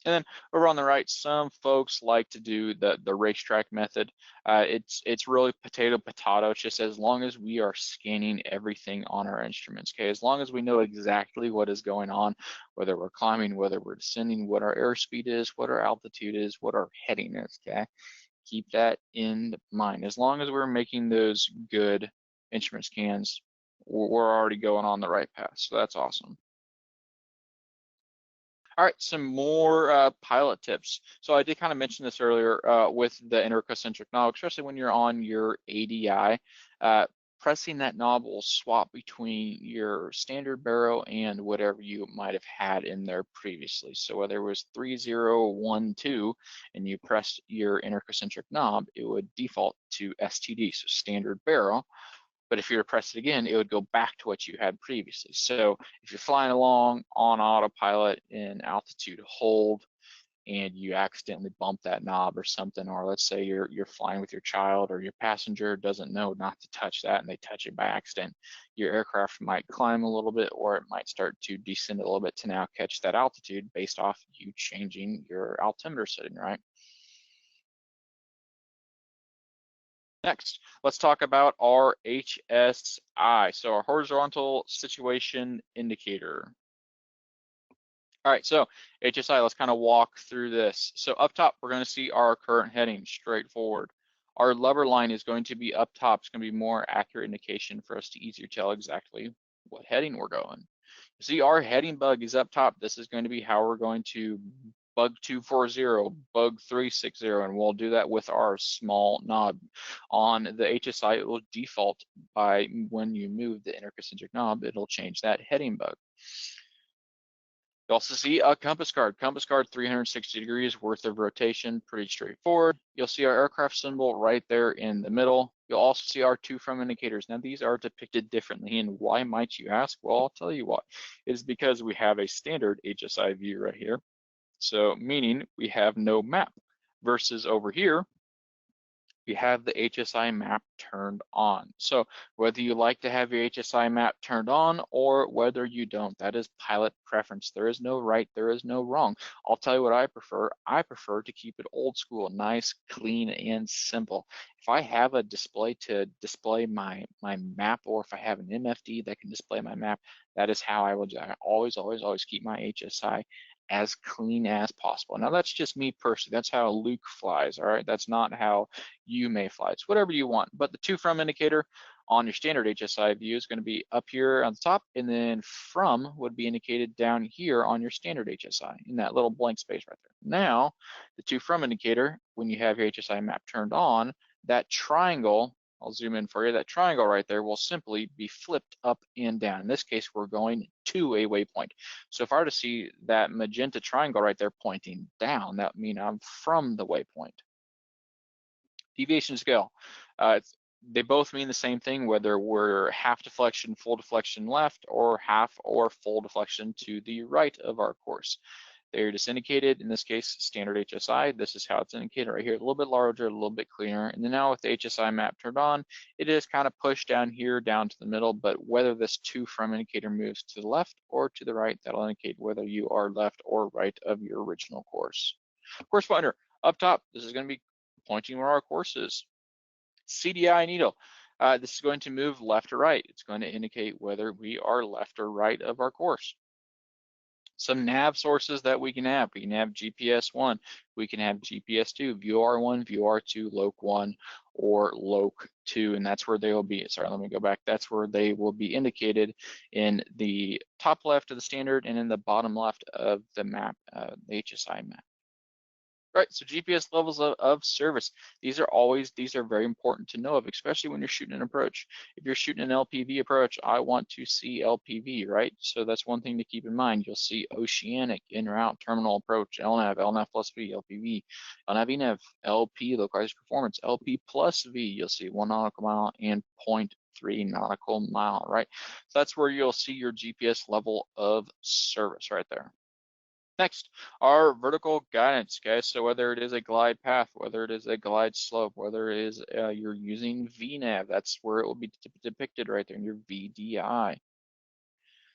And then over on the right, some folks like to do the racetrack method. It's really potato. It's just as long as we are scanning everything on our instruments, okay? As long as we know exactly what is going on, whether we're climbing, whether we're descending, what our airspeed is, what our altitude is, what our heading is, okay? Keep that in mind. As long as we're making those good instrument scans, we're already going on the right path. So that's awesome. All right, some more pilot tips. So I did kind of mention this earlier with the interconcentric knob, especially when you're on your ADI. Pressing that knob will swap between your standard baro and whatever you might have had in there previously. So whether it was 3012 and you pressed your interconcentric knob, it would default to STD, so standard baro. But if you were to press it again, it would go back to what you had previously. So if you're flying along on autopilot in altitude hold and you accidentally bump that knob or something, or let's say you're flying with your child or your passenger doesn't know not to touch that and they touch it by accident, your aircraft might climb a little bit or it might start to descend a little bit to now catch that altitude based off you changing your altimeter setting, right? Next, let's talk about our HSI, so our horizontal situation indicator. All right, so HSI, let's kind of walk through this. So up top, we're going to see our current heading, straightforward. Our lever line is going to be up top. It's going to be more accurate indication for us to easier tell exactly what heading we're going. See, our heading bug is up top. This is going to be how we're going to bug 240, bug 360, and we'll do that with our small knob. On the HSI, it will default by when you move the interconcentric knob, it'll change that heading bug. You also see a compass card 360 degrees worth of rotation, pretty straightforward. You'll see our aircraft symbol right there in the middle. You'll also see our two from indicators. Now these are depicted differently, and why might you ask? Well, I'll tell you why. It is because we have a standard HSI view right here. So meaning we have no map versus over here, we have the HSI map turned on. So whether you like to have your HSI map turned on or whether you don't, that is pilot preference. There is no right, there is no wrong. I'll tell you what I prefer. I prefer to keep it old school, nice, clean, and simple. If I have a display to display my map, or if I have an MFD that can display my map, that is how I will do. I always keep my HSI as clean as possible. Now that's just me personally. That's how Luke flies, all right? That's not how you may fly. It's whatever you want. But the to from indicator on your standard HSI view is going to be up here on the top, and then from would be indicated down here on your standard HSI in that little blank space right there. Now, the to from indicator, when you have your HSI map turned on, that triangle, I'll zoom in for you, that triangle right there will simply be flipped up and down. In this case, we're going to a waypoint. So if I were to see that magenta triangle right there pointing down, that would mean I'm from the waypoint. Deviation scale. They both mean the same thing, whether we're half deflection, full deflection left, or half or full deflection to the right of our course. They're just indicated, in this case, standard HSI. This is how it's indicated right here, a little bit larger, a little bit cleaner. And then now with the HSI map turned on, it is kind of pushed down here, down to the middle, but whether this to from indicator moves to the left or to the right, that'll indicate whether you are left or right of your original course. Course finder, up top, this is going to be pointing where our course is. CDI needle, this is going to move left or right. It's going to indicate whether we are left or right of our course. Some nav sources that we can have. We can have GPS1, we can have GPS2, VUR1, VUR2, LOC1, or LOC2, and that's where they will be. Sorry, let me go back. That's where they will be indicated in the top left of the standard and in the bottom left of the map, the HSI map. Right, so GPS levels of service. These are very important to know of, especially when you're shooting an approach. If you're shooting an LPV approach, I want to see LPV, right? So that's one thing to keep in mind. You'll see oceanic, en route, terminal approach, LNAV, LNAV plus V, LPV, LNAV, ENAV, LP, localized performance, LP plus V. You'll see 1 nautical mile and 0.3 nautical mile, right? So that's where you'll see your GPS level of service right there. Next, our vertical guidance, guys. So whether it is a glide path, whether it is a glide slope, whether it is you're using VNAV, that's where it will be depicted right there in your VDI.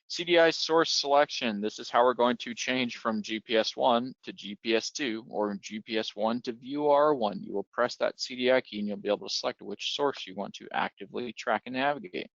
CDI source selection. This is how we're going to change from GPS1 to GPS2 or GPS1 to VUR1. You will press that CDI key and you'll be able to select which source you want to actively track and navigate.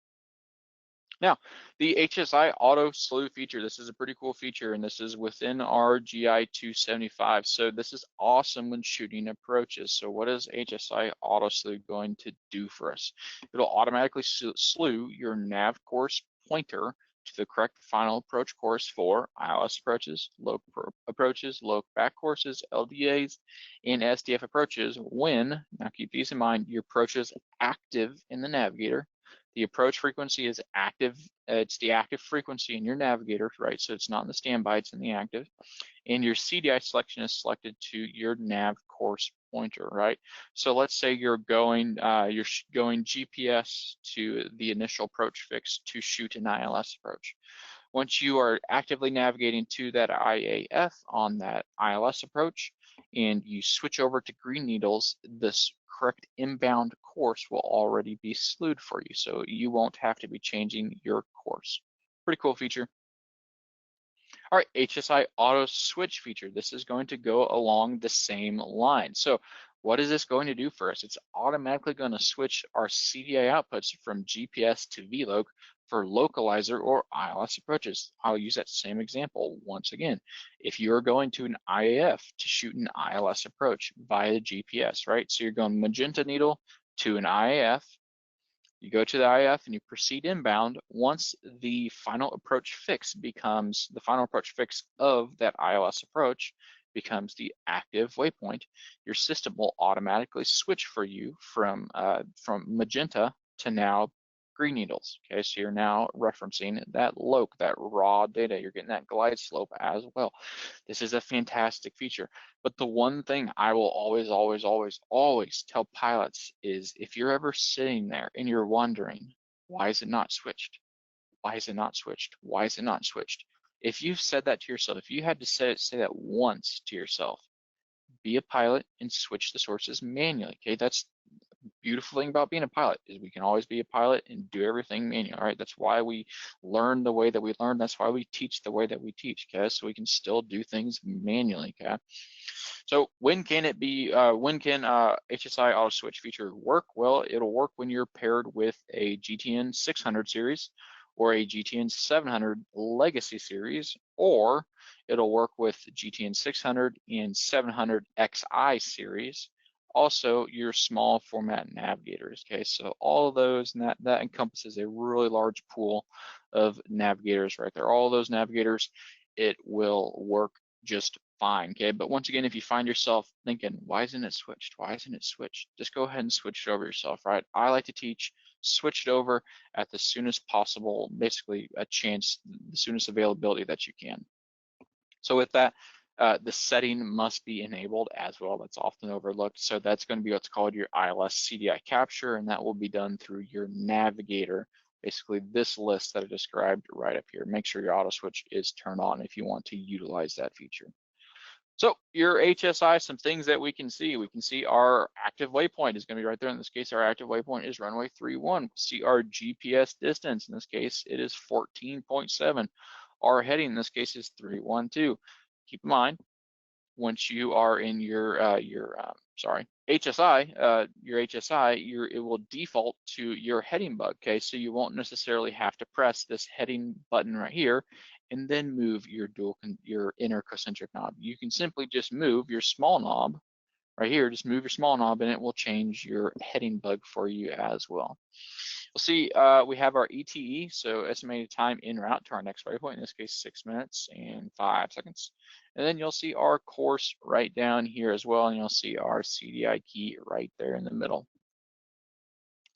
Now, the HSI auto slew feature, this is a pretty cool feature, and this is within our GI 275. So this is awesome when shooting approaches. So what is HSI auto slew going to do for us? It'll automatically slew your nav course pointer to the correct final approach course for ILS approaches, low approaches, low back courses, LDAs, and SDF approaches when, now keep these in mind, your approach is active in the navigator. The approach frequency is active. It's the active frequency in your navigator, right? So it's not in the standby, it's in the active. And your CDI selection is selected to your nav course pointer, right? So let's say you're going GPS to the initial approach fix to shoot an ILS approach. Once you are actively navigating to that IAF on that ILS approach and you switch over to green needles, this correct inbound course will already be slewed for you. So you won't have to be changing your course. Pretty cool feature. All right, HSI auto switch feature. This is going to go along the same line. So what is this going to do for us? It's automatically going to switch our CDI outputs from GPS to VLOC for localizer or ILS approaches. I'll use that same example once again. If you're going to an IAF to shoot an ILS approach via the GPS, right? So you're going magenta needle to an IAF, you go to the IF and you proceed inbound. Once the final approach fix becomes the final approach fix of that ILS approach becomes the active waypoint, your system will automatically switch for you from magenta to now green needles. Okay, so you're now referencing that LOC, that raw data. You're getting that glide slope as well. This is a fantastic feature. But the one thing I will always, always, always, always tell pilots is if you're ever sitting there and you're wondering, why is it not switched? Why is it not switched? Why is it not switched? If you've said that to yourself, if you had to say that once to yourself, be a pilot and switch the sources manually. Okay, that's beautiful thing about being a pilot is we can always be a pilot and do everything manual, right? That's why we learn the way that we learn. That's why we teach the way that we teach, okay? So we can still do things manually, okay? So when can it be, when can HSI auto switch feature work? Well, it'll work when you're paired with a GTN 600 series or a GTN 700 legacy series, or it'll work with GTN 600 and 700 XI series, also your small format navigators. Okay, so all of those, and that encompasses a really large pool of navigators right there. All of those navigators, it will work just fine. Okay, but once again, if you find yourself thinking, why isn't it switched? Why isn't it switched? Just go ahead and switch it over yourself, right? I like to teach, switch it over at the soonest possible, basically a chance, the soonest availability that you can. So with that, the setting must be enabled as well. That's often overlooked. So that's going to be what's called your ILS CDI capture, and that will be done through your navigator. Basically this list that I described right up here. Make sure your auto switch is turned on if you want to utilize that feature. So your HSI, some things that we can see. We can see our active waypoint is going to be right there. In this case, our active waypoint is runway 31. See our GPS distance. In this case, it is 14.7. Our heading in this case is 312. Keep in mind, once you are in your HSI, it will default to your heading bug. Okay, so you won't necessarily have to press this heading button right here and then move your inner concentric knob. You can simply just move your small knob right here. Just move your small knob and it will change your heading bug for you as well. You'll see we have our ETE, so estimated time en route to our next waypoint, in this case 6 minutes and 5 seconds. And then you'll see our course right down here as well, and you'll see our CDI key right there in the middle.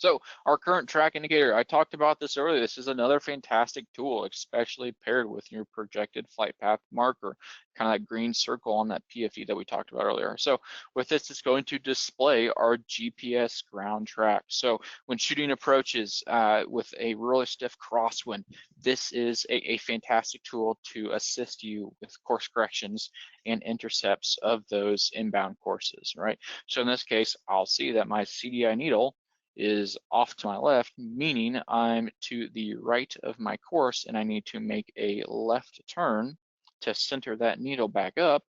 So our current track indicator, I talked about this earlier. This is another fantastic tool, especially paired with your projected flight path marker, kind of that green circle on that PFE that we talked about earlier. So with this, it's going to display our GPS ground track. So when shooting approaches with a really stiff crosswind, this is a fantastic tool to assist you with course corrections and intercepts of those inbound courses, right? So in this case, I'll see that my CDI needle is off to my left, meaning I'm to the right of my course and I need to make a left turn to center that needle back up.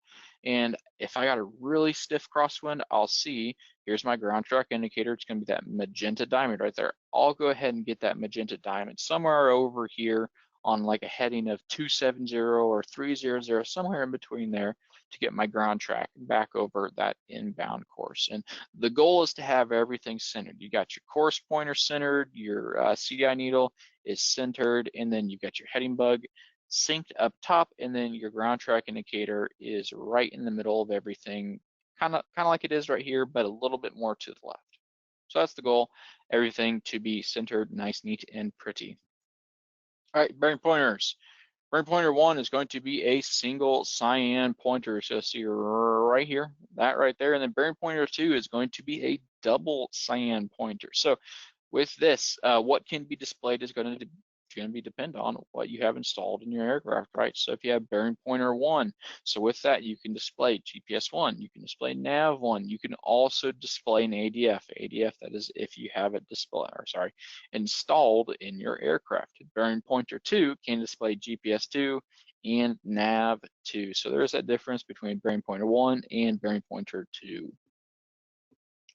And if I got a really stiff crosswind, I'll see Here's my ground track indicator. It's going to be that magenta diamond right there. I'll go ahead and get that magenta diamond somewhere over here on like a heading of 270 or 300, somewhere in between there, to get my ground track back over that inbound course. And the goal is to have everything centered. You got your course pointer centered, your CDI needle is centered, and then you've got your heading bug synced up top, and then your ground track indicator is right in the middle of everything, kind of like it is right here, but a little bit more to the left. So that's the goal, everything to be centered, nice, neat, and pretty. All right, bearing pointers. Bearing pointer 1 is going to be a single cyan pointer. So see right here, that right there. And then bearing pointer 2 is going to be a double cyan pointer. So with this, what can be displayed is going to depend on what you have installed in your aircraft, right? So if you have bearing pointer 1, so with that you can display GPS 1, you can display nav 1, you can also display an ADF. ADF, that is if you have it installed in your aircraft. Bearing pointer 2 can display GPS 2 and nav 2. So there's that difference between bearing pointer 1 and bearing pointer 2.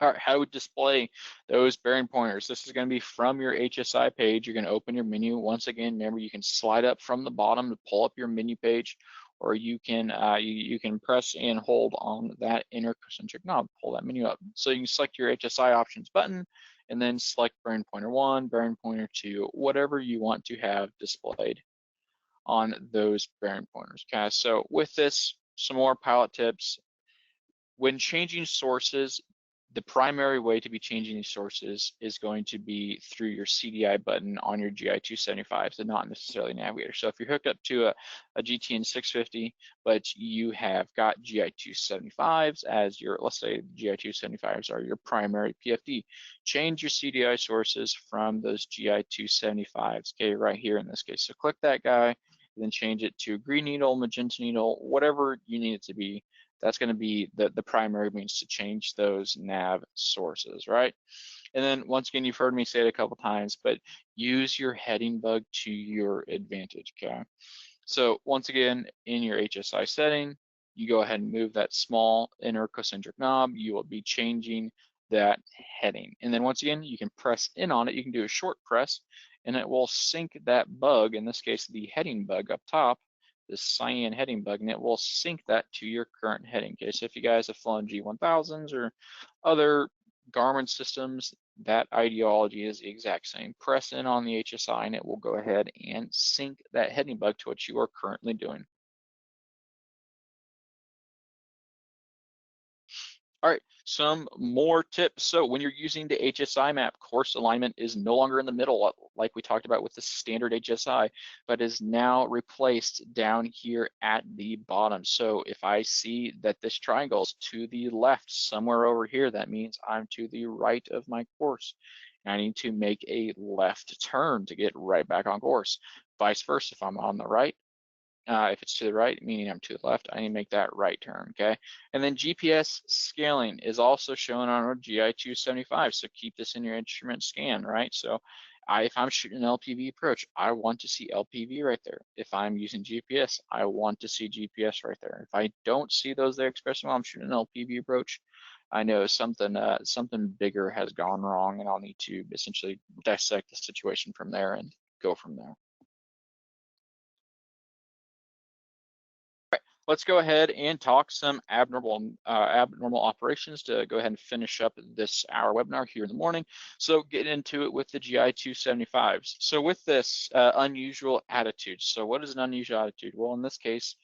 All right, how do we display those bearing pointers? This is going to be from your HSI page. You're going to open your menu. Once again, remember, you can slide up from the bottom to pull up your menu page, or you can you can press and hold on that inner concentric knob, pull that menu up. So you can select your HSI options button, and then select bearing pointer 1, bearing pointer 2, whatever you want to have displayed on those bearing pointers. Okay, so with this, some more pilot tips. When changing sources, the primary way to be changing these sources is going to be through your CDI button on your GI 275s and not necessarily Navigator. So if you're hooked up to a GTN 650, but you have got GI 275s as your, let's say GI 275s are your primary PFD, change your CDI sources from those GI 275s, okay, right here in this case. So click that guy, then change it to green needle, magenta needle, whatever you need it to be. That's going to be the primary means to change those nav sources, right? And then once again, you've heard me say it a couple times, but use your heading bug to your advantage, okay? So once again, in your HSI setting, you go ahead and move that small inner concentric knob. You will be changing that heading. And then once again, you can press in on it. You can do a short press, and it will sync that bug, in this case, the heading bug up top, this cyan heading bug, and it will sync that to your current heading. Okay, so if you guys have flown G1000s or other Garmin systems, that ideology is the exact same. Press in on the HSI and it will go ahead and sync that heading bug to what you are currently doing. All right, some more tips. So when you're using the HSI map, course alignment is no longer in the middle, like we talked about with the standard HSI, but is now replaced down here at the bottom. So if I see that this triangle is to the left, somewhere over here, that means I'm to the right of my course. And I need to make a left turn to get right back on course. Vice versa, if I'm on the right, if it's to the right, meaning I'm to the left, I need to make that right turn, okay? And then GPS scaling is also shown on our GI 275, so keep this in your instrument scan, right? So if I'm shooting an LPV approach, I want to see LPV right there. If I'm using GPS, I want to see GPS right there. If I don't see those there, especially while I'm shooting an LPV approach, I know something bigger has gone wrong, and I'll need to essentially dissect the situation from there and go from there. Let's go ahead and talk some abnormal operations to go ahead and finish up this hour webinar here in the morning. So get into it with the GI 275s. So with this unusual attitude. So what is an unusual attitude? Well, in this case,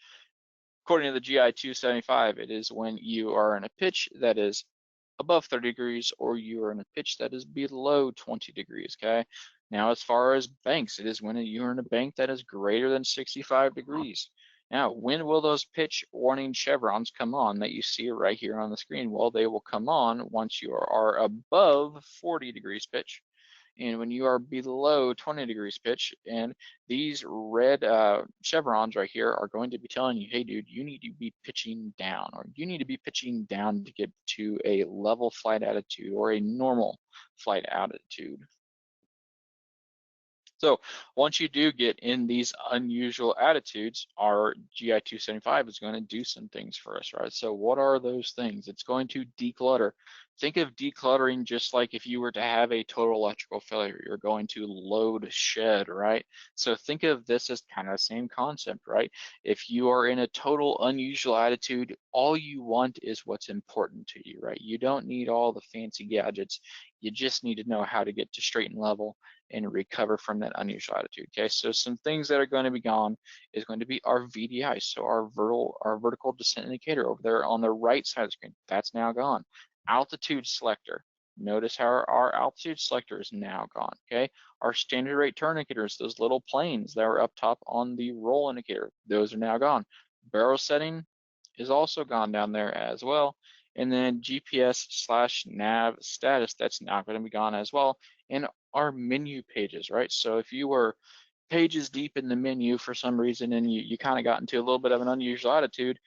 according to the GI 275, it is when you are in a pitch that is above 30 degrees or you are in a pitch that is below 20 degrees, okay? Now, as far as banks, it is when you're in a bank that is greater than 65 degrees. Now, when will those pitch warning chevrons come on that you see right here on the screen? Well, they will come on once you are above 40 degrees pitch and when you are below 20 degrees pitch. And these red chevrons right here are going to be telling you, hey, dude, you need to be pitching down, or you need to be pitching down to get to a level flight attitude or a normal flight attitude. So once you do get in these unusual attitudes, our GI 275 is going to do some things for us, right? So what are those things? It's going to declutter. Think of decluttering just like if you were to have a total electrical failure, you're going to load shed, right? So think of this as kind of the same concept, right? If you are in a total unusual attitude, all you want is what's important to you, right? You don't need all the fancy gadgets. You just need to know how to get to straight and level and recover from that unusual attitude. Okay, so some things that are going to be gone is going to be our VDI, so our vertical descent indicator over there on the right side of the screen. That's now gone. Altitude selector. Notice how our altitude selector is now gone. Okay, our standard rate turn indicators, those little planes that were up top on the roll indicator, those are now gone. Barrel setting is also gone down there as well. And then GPS/nav status, that's now going to be gone as well. And our menu pages, right? So if you were pages deep in the menu for some reason and you kind of got into a little bit of an unusual attitude,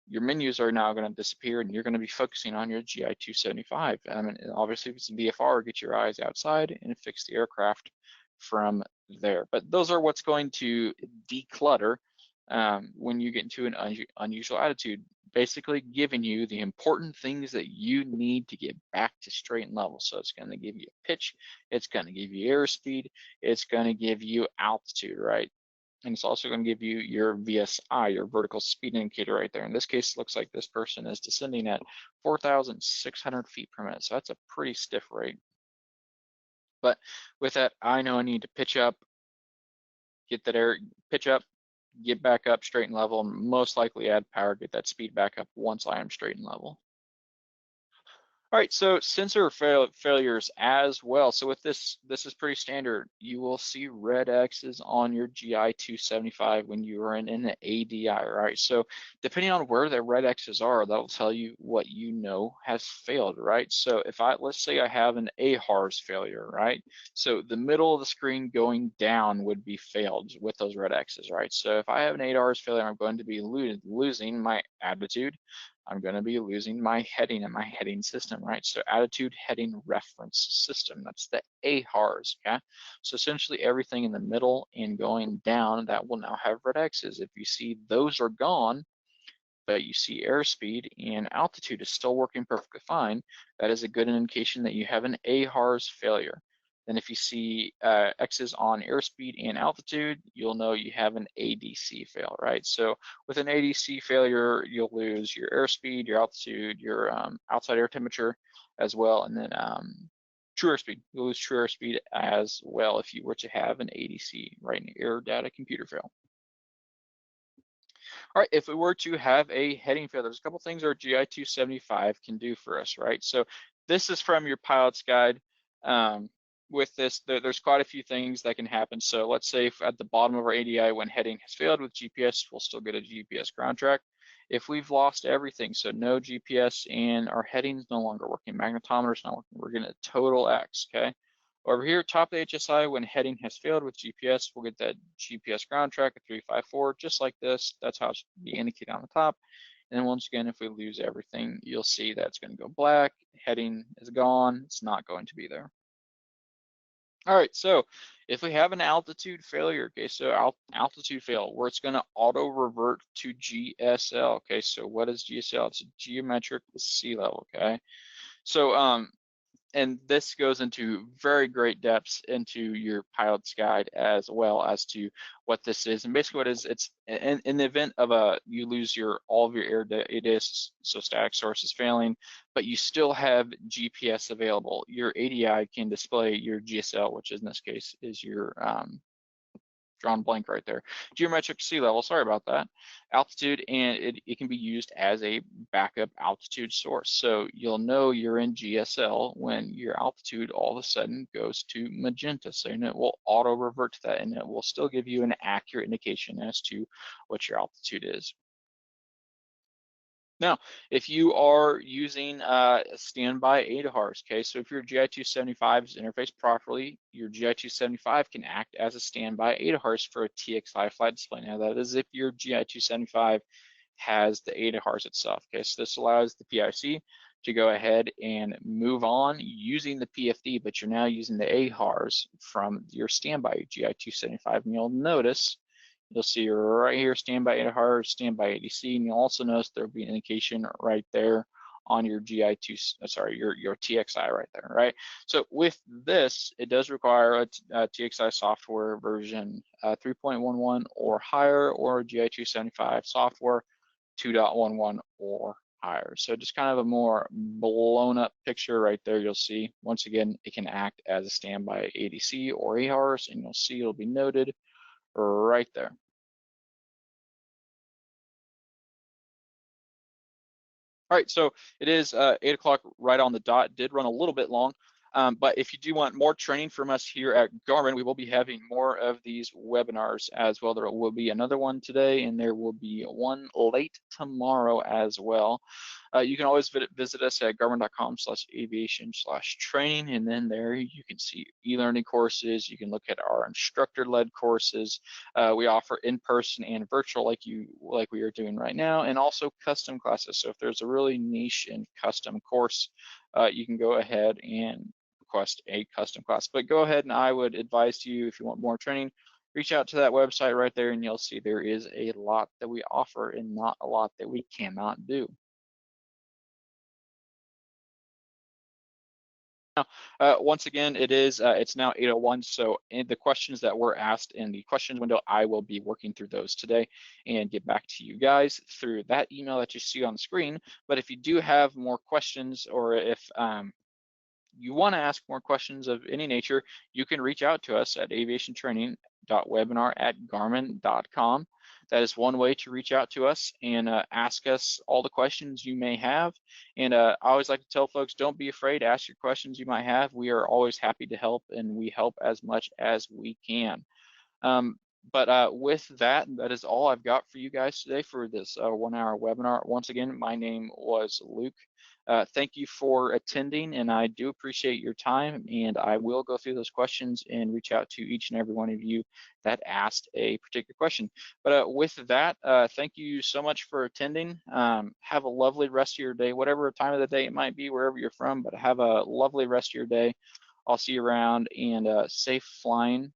your menus are now going to disappear and you're going to be focusing on your GI 275. I mean, obviously, if it's a VFR, get your eyes outside and fix the aircraft from there. But those are what's going to declutter when you get into an unusual attitude, basically giving you the important things that you need to get back to straight and level. So it's going to give you pitch, it's going to give you airspeed, it's going to give you altitude, right? And it's also going to give you your VSI, your vertical speed indicator right there. In this case, it looks like this person is descending at 4,600 feet per minute. So that's a pretty stiff rate. But with that, I know I need to pitch up, get that air, pitch up, get back up straight and level, and most likely add power, get that speed back up once I am straight and level. All right, so sensor failures as well. So with this is pretty standard. You will see red X's on your GI 275 when you are in an ADI, right? So depending on where the red X's are, that'll tell you what you know has failed, right? So if let's say I have an AHARS failure, right? So the middle of the screen going down would be failed with those red X's, right? So if I have an AHARS failure, I'm going to be losing my attitude. I'm going to be losing my heading and my heading system, right? So attitude heading reference system, that's the AHARS, okay? So essentially everything in the middle and going down, that will now have red X's. If you see those are gone, but you see airspeed and altitude is still working perfectly fine, that is a good indication that you have an AHARS failure. Then if you see X's on airspeed and altitude, you'll know you have an ADC fail, right? So with an ADC failure, you'll lose your airspeed, your altitude, your outside air temperature as well, and then true airspeed. You'll lose true airspeed as well if you were to have an ADC, right? An air data computer fail. All right, if we were to have a heading fail, there's a couple things our GI 275 can do for us, right? So this is from your pilot's guide. With this, there's quite a few things that can happen. So let's say if at the bottom of our ADI when heading has failed with GPS, we'll still get a GPS ground track. If we've lost everything, so no GPS and our heading's no longer working, magnetometer's not working, we're getting a total X, okay? Over here, top of the HSI, when heading has failed with GPS, we'll get that GPS ground track at 354, just like this. That's how it should be indicated on the top. And then once again, if we lose everything, you'll see that's going to go black. Heading is gone. It's not going to be there. All right, so if we have an altitude failure, okay, so altitude fail, where it's going to auto revert to GSL, okay, so what is GSL? It's a geometric sea level, okay? So and this goes into very great depths into your pilot's guide as well as to what this is. And basically what it is, it's in the event of you lose all of your air data, so static sources failing, but you still have GPS available. Your ADI can display your GSL, which in this case is your drawn blank right there. Geometric sea level, sorry about that. Altitude, and it can be used as a backup altitude source. So you'll know you're in GSL when your altitude all of a sudden goes to magenta. So it will auto revert to that and it will still give you an accurate indication as to what your altitude is. Now, if you are using a standby ADAHARS, okay, so if your GI 275 is interfaced properly, your GI 275 can act as a standby ADAHARS for a TXI flight display. Now, that is if your GI 275 has the ADAHARS itself, okay, so this allows the PIC to go ahead and move on using the PFD, but you're now using the AHARS from your standby GI 275. And you'll notice, you'll see right here, standby AHARS, standby ADC, and you'll also notice there'll be an indication right there on your GI2, sorry, your TXI right there, right? So with this, it does require a TXI software version 3.11 or higher, or GI275 software 2.11 or higher. So just kind of a more blown up picture right there. You'll see, once again, it can act as a standby ADC or AHARS, and you'll see it'll be noted right there. All right, so it is 8 o'clock right on the dot. Did run a little bit long, but if you do want more training from us here at Garmin, we will be having more of these webinars as well. There will be another one today, and there will be one late tomorrow as well. You can always visit us at garmin.com/aviation/training, and then there you can see e-learning courses. You can look at our instructor-led courses. We offer in-person and virtual, like we are doing right now, and also custom classes. So if there's a really niche and custom course, you can go ahead and request a custom class. But go ahead, and I would advise to you, if you want more training, reach out to that website right there, and you'll see there is a lot that we offer and not a lot that we cannot do. Once again, it's now 8:01, so in the questions that were asked in the questions window, I will be working through those today and get back to you guys through that email that you see on the screen. But if you do have more questions, or if you want to ask more questions of any nature, you can reach out to us at aviationtraining.webinar@garmin.com. That is one way to reach out to us and ask us all the questions you may have. And I always like to tell folks, don't be afraid to ask your questions you might have. We are always happy to help, and we help as much as we can. But with that, that is all I've got for you guys today for this 1-hour webinar. Once again, my name was Luke. Thank you for attending, and I do appreciate your time, and I will go through those questions and reach out to each and every one of you that asked a particular question. But with that, thank you so much for attending. Have a lovely rest of your day, whatever time of the day it might be, wherever you're from, but have a lovely rest of your day. I'll see you around, and safe flying